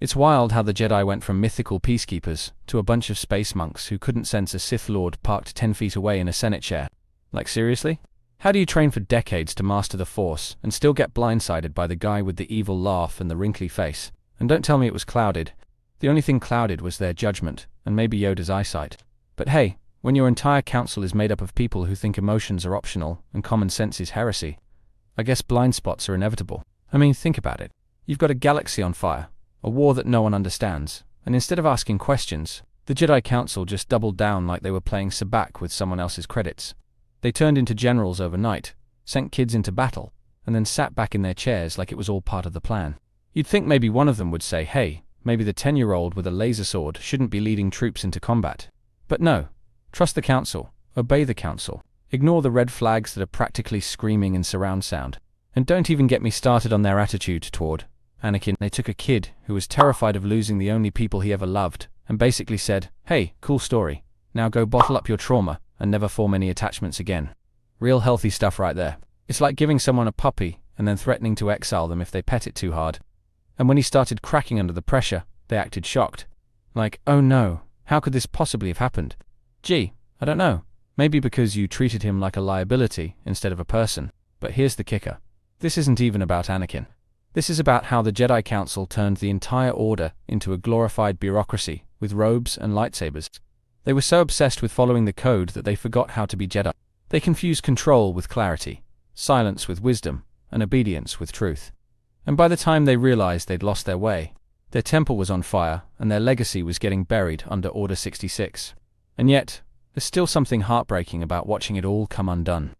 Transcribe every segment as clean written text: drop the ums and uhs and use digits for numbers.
It's wild how the Jedi went from mythical peacekeepers to a bunch of space monks who couldn't sense a Sith Lord parked 10 feet away in a Senate chair. Like, seriously? How do you train for decades to master the Force and still get blindsided by the guy with the evil laugh and the wrinkly face? And don't tell me it was clouded. The only thing clouded was their judgment, and maybe Yoda's eyesight. But hey, when your entire council is made up of people who think emotions are optional and common sense is heresy, I guess blind spots are inevitable. I mean, think about it. You've got a galaxy on fire, a war that no one understands, and instead of asking questions, the Jedi Council just doubled down like they were playing sabacc with someone else's credits. They turned into generals overnight, sent kids into battle, and then sat back in their chairs like it was all part of the plan. You'd think maybe one of them would say, hey, maybe the 10-year-old with a laser sword shouldn't be leading troops into combat. But no. Trust the Council, obey the Council, ignore the red flags that are practically screaming in surround sound. And don't even get me started on their attitude toward Anakin. They took a kid who was terrified of losing the only people he ever loved and basically said, hey, cool story, now go bottle up your trauma and never form any attachments again. Real healthy stuff right there. It's like giving someone a puppy and then threatening to exile them if they pet it too hard. And when he started cracking under the pressure, they acted shocked. Like, oh no, how could this possibly have happened? Gee, I don't know. Maybe because you treated him like a liability instead of a person. But here's the kicker. This isn't even about Anakin. This is about how the Jedi Council turned the entire Order into a glorified bureaucracy with robes and lightsabers. They were so obsessed with following the code that they forgot how to be Jedi. They confused control with clarity, silence with wisdom, and obedience with truth. And by the time they realized they'd lost their way, their temple was on fire and their legacy was getting buried under Order 66. And yet, there's still something heartbreaking about watching it all come undone.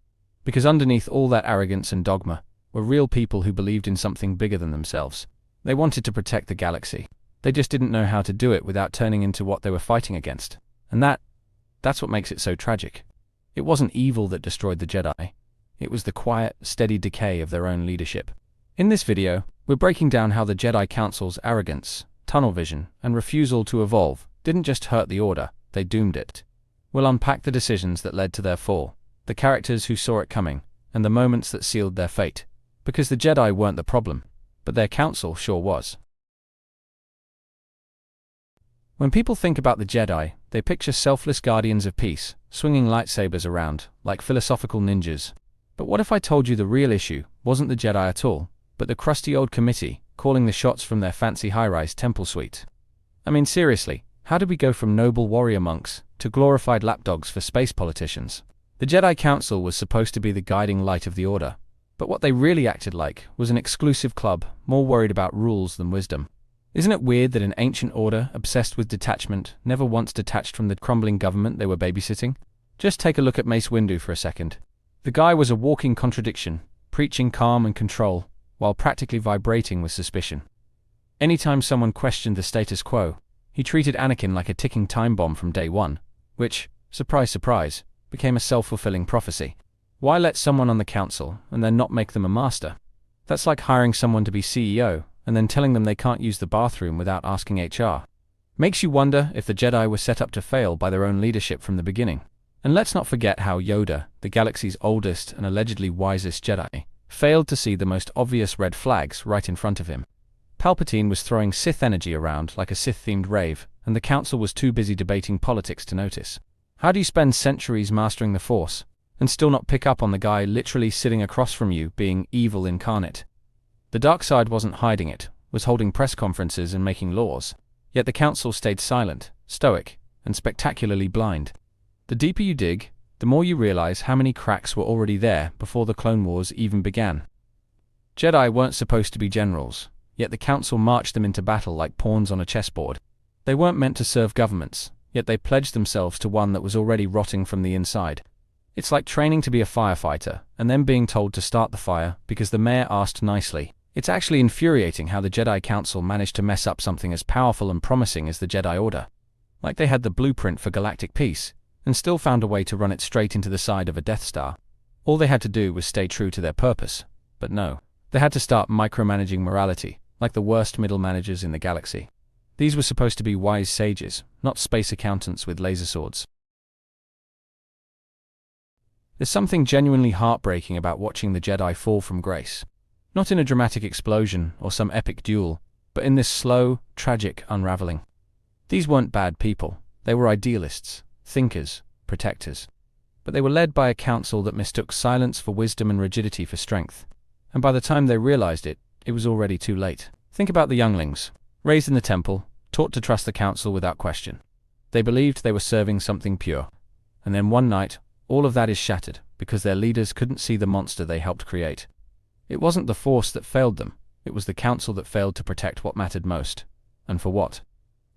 Because underneath all that arrogance and dogma were real people who believed in something bigger than themselves. They wanted to protect the galaxy. They just didn't know how to do it without turning into what they were fighting against. And that's what makes it so tragic. It wasn't evil that destroyed the Jedi. It was the quiet, steady decay of their own leadership. In this video, we're breaking down how the Jedi Council's arrogance, tunnel vision, and refusal to evolve didn't just hurt the Order, they doomed it. We'll unpack the decisions that led to their fall, the characters who saw it coming, and the moments that sealed their fate. Because the Jedi weren't the problem, but their council sure was. When people think about the Jedi, they picture selfless guardians of peace, swinging lightsabers around, like philosophical ninjas. But what if I told you the real issue wasn't the Jedi at all, but the crusty old committee, calling the shots from their fancy high-rise temple suite? I mean, seriously, how did we go from noble warrior monks to glorified lapdogs for space politicians? The Jedi Council was supposed to be the guiding light of the Order, but what they really acted like was an exclusive club, more worried about rules than wisdom. Isn't it weird that an ancient order obsessed with detachment never once detached from the crumbling government they were babysitting? Just take a look at Mace Windu for a second. The guy was a walking contradiction, preaching calm and control, while practically vibrating with suspicion. Anytime someone questioned the status quo, he treated Anakin like a ticking time bomb from day one, which, surprise surprise, became a self-fulfilling prophecy. Why let someone on the council and then not make them a master? That's like hiring someone to be CEO and then telling them they can't use the bathroom without asking HR. Makes you wonder if the Jedi were set up to fail by their own leadership from the beginning. And let's not forget how Yoda, the galaxy's oldest and allegedly wisest Jedi, failed to see the most obvious red flags right in front of him. Palpatine was throwing Sith energy around like a Sith-themed rave, and the council was too busy debating politics to notice. How do you spend centuries mastering the Force and still not pick up on the guy literally sitting across from you being evil incarnate? The dark side wasn't hiding it, was holding press conferences and making laws. Yet the council stayed silent, stoic, and spectacularly blind. The deeper you dig, the more you realize how many cracks were already there before the Clone Wars even began. Jedi weren't supposed to be generals, yet the council marched them into battle like pawns on a chessboard. They weren't meant to serve governments, yet they pledged themselves to one that was already rotting from the inside. It's like training to be a firefighter and then being told to start the fire because the mayor asked nicely. It's actually infuriating how the Jedi Council managed to mess up something as powerful and promising as the Jedi Order. Like they had the blueprint for galactic peace, and still found a way to run it straight into the side of a Death Star. All they had to do was stay true to their purpose. But no, they had to start micromanaging morality, like the worst middle managers in the galaxy. These were supposed to be wise sages, not space accountants with laser swords. There's something genuinely heartbreaking about watching the Jedi fall from grace. Not in a dramatic explosion or some epic duel, but in this slow, tragic unraveling. These weren't bad people. They were idealists, thinkers, protectors. But they were led by a council that mistook silence for wisdom and rigidity for strength. And by the time they realized it, it was already too late. Think about the younglings, raised in the temple, taught to trust the council without question. They believed they were serving something pure. And then one night, all of that is shattered because their leaders couldn't see the monster they helped create. It wasn't the Force that failed them. It was the council that failed to protect what mattered most. And for what?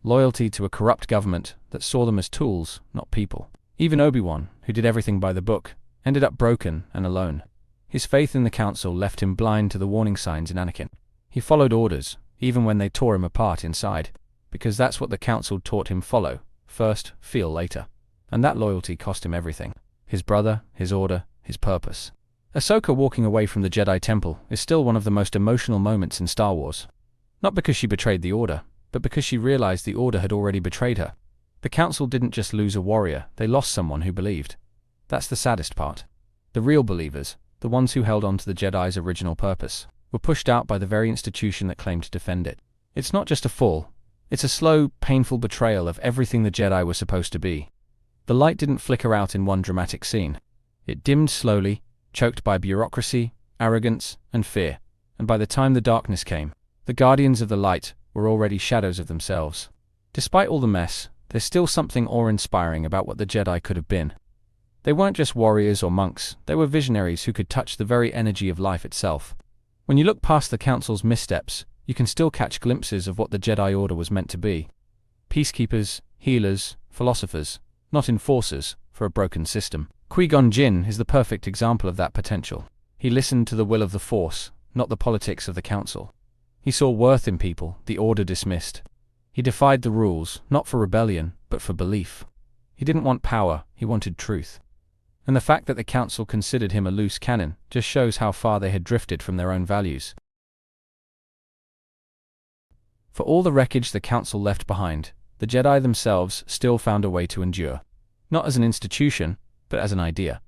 Loyalty to a corrupt government that saw them as tools, not people. Even Obi-Wan, who did everything by the book, ended up broken and alone. His faith in the council left him blind to the warning signs in Anakin. He followed orders, even when they tore him apart inside, because that's what the council taught him: follow first, feel later. And that loyalty cost him everything. His brother, his order, his purpose. Ahsoka walking away from the Jedi Temple is still one of the most emotional moments in Star Wars. Not because she betrayed the Order, but because she realized the Order had already betrayed her. The Council didn't just lose a warrior, they lost someone who believed. That's the saddest part. The real believers, the ones who held on to the Jedi's original purpose, were pushed out by the very institution that claimed to defend it. It's not just a fall. It's a slow, painful betrayal of everything the Jedi were supposed to be. The light didn't flicker out in one dramatic scene. It dimmed slowly, choked by bureaucracy, arrogance, and fear. And by the time the darkness came, the guardians of the light were already shadows of themselves. Despite all the mess, there's still something awe-inspiring about what the Jedi could have been. They weren't just warriors or monks, they were visionaries who could touch the very energy of life itself. When you look past the Council's missteps, you can still catch glimpses of what the Jedi Order was meant to be. Peacekeepers, healers, philosophers, not enforcers for a broken system. Qui-Gon Jinn is the perfect example of that potential. He listened to the will of the Force, not the politics of the Council. He saw worth in people the Order dismissed. He defied the rules, not for rebellion, but for belief. He didn't want power, he wanted truth. And the fact that the Council considered him a loose cannon just shows how far they had drifted from their own values. For all the wreckage the Council left behind, the Jedi themselves still found a way to endure. Not as an institution, but as an idea.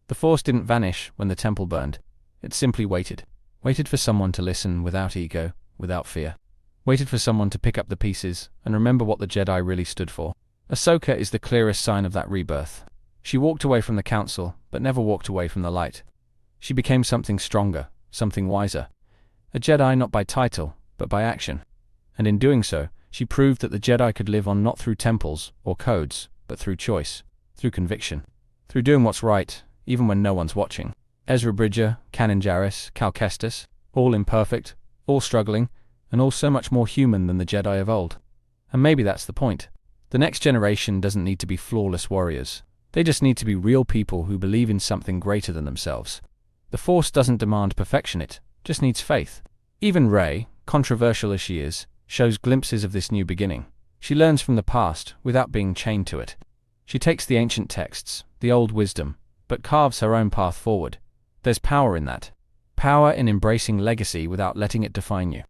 The Force didn't vanish when the temple burned. It simply waited. Waited for someone to listen without ego, without fear. Waited for someone to pick up the pieces and remember what the Jedi really stood for. Ahsoka is the clearest sign of that rebirth. She walked away from the Council, but never walked away from the light. She became something stronger, something wiser. A Jedi not by title, but by action. And in doing so, she proved that the Jedi could live on not through temples or codes, but through choice, through conviction, through doing what's right, even when no one's watching. Ezra Bridger, Kanan Jarrus, Cal Kestis, all imperfect, all struggling, and all so much more human than the Jedi of old. And maybe that's the point. The next generation doesn't need to be flawless warriors. They just need to be real people who believe in something greater than themselves. The Force doesn't demand perfection, it just needs faith. Even Rey, controversial as she is, shows glimpses of this new beginning. She learns from the past without being chained to it. She takes the ancient texts, the old wisdom, but carves her own path forward. There's power in that. Power in embracing legacy without letting it define you.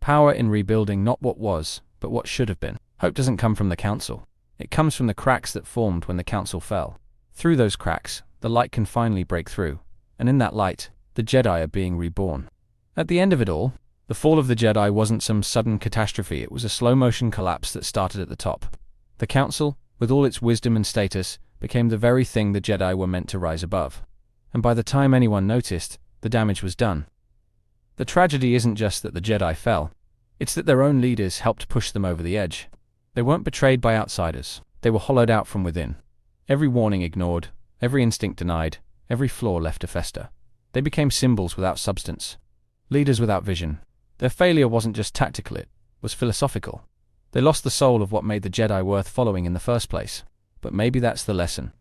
Power in rebuilding not what was, but what should have been. Hope doesn't come from the Council. It comes from the cracks that formed when the Council fell. Through those cracks, the light can finally break through, and in that light, the Jedi are being reborn. At the end of it all, the fall of the Jedi wasn't some sudden catastrophe, it was a slow-motion collapse that started at the top. The Council, with all its wisdom and status, became the very thing the Jedi were meant to rise above. And by the time anyone noticed, the damage was done. The tragedy isn't just that the Jedi fell, it's that their own leaders helped push them over the edge. They weren't betrayed by outsiders, they were hollowed out from within. Every warning ignored, every instinct denied, every flaw left to fester. They became symbols without substance, leaders without vision. Their failure wasn't just tactical, it was philosophical. They lost the soul of what made the Jedi worth following in the first place. But maybe that's the lesson.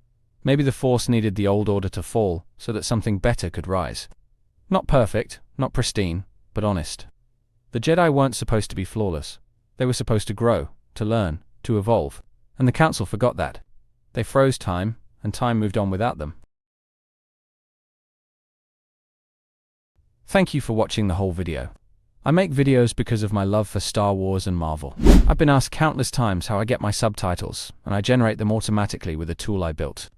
Maybe the Force needed the old order to fall so that something better could rise. Not perfect, not pristine, but honest. The Jedi weren't supposed to be flawless. They were supposed to grow, to learn, to evolve. And the Council forgot that. They froze time, and time moved on without them. Thank you for watching the whole video. I make videos because of my love for Star Wars and Marvel. I've been asked countless times how I get my subtitles, and I generate them automatically with a tool I built.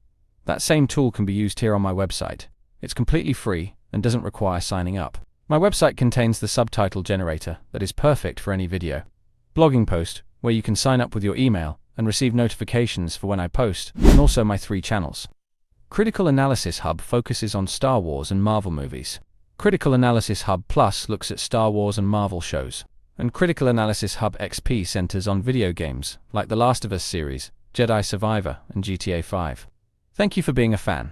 That same tool can be used here on my website. It's completely free and doesn't require signing up. My website contains the subtitle generator that is perfect for any video. Blogging post, where you can sign up with your email and receive notifications for when I post, and also my 3 channels. Critical Analysis Hub focuses on Star Wars and Marvel movies. Critical Analysis Hub Plus looks at Star Wars and Marvel shows. And Critical Analysis Hub XP centers on video games, like The Last of Us series, Jedi Survivor, and GTA 5. Thank you for being a fan.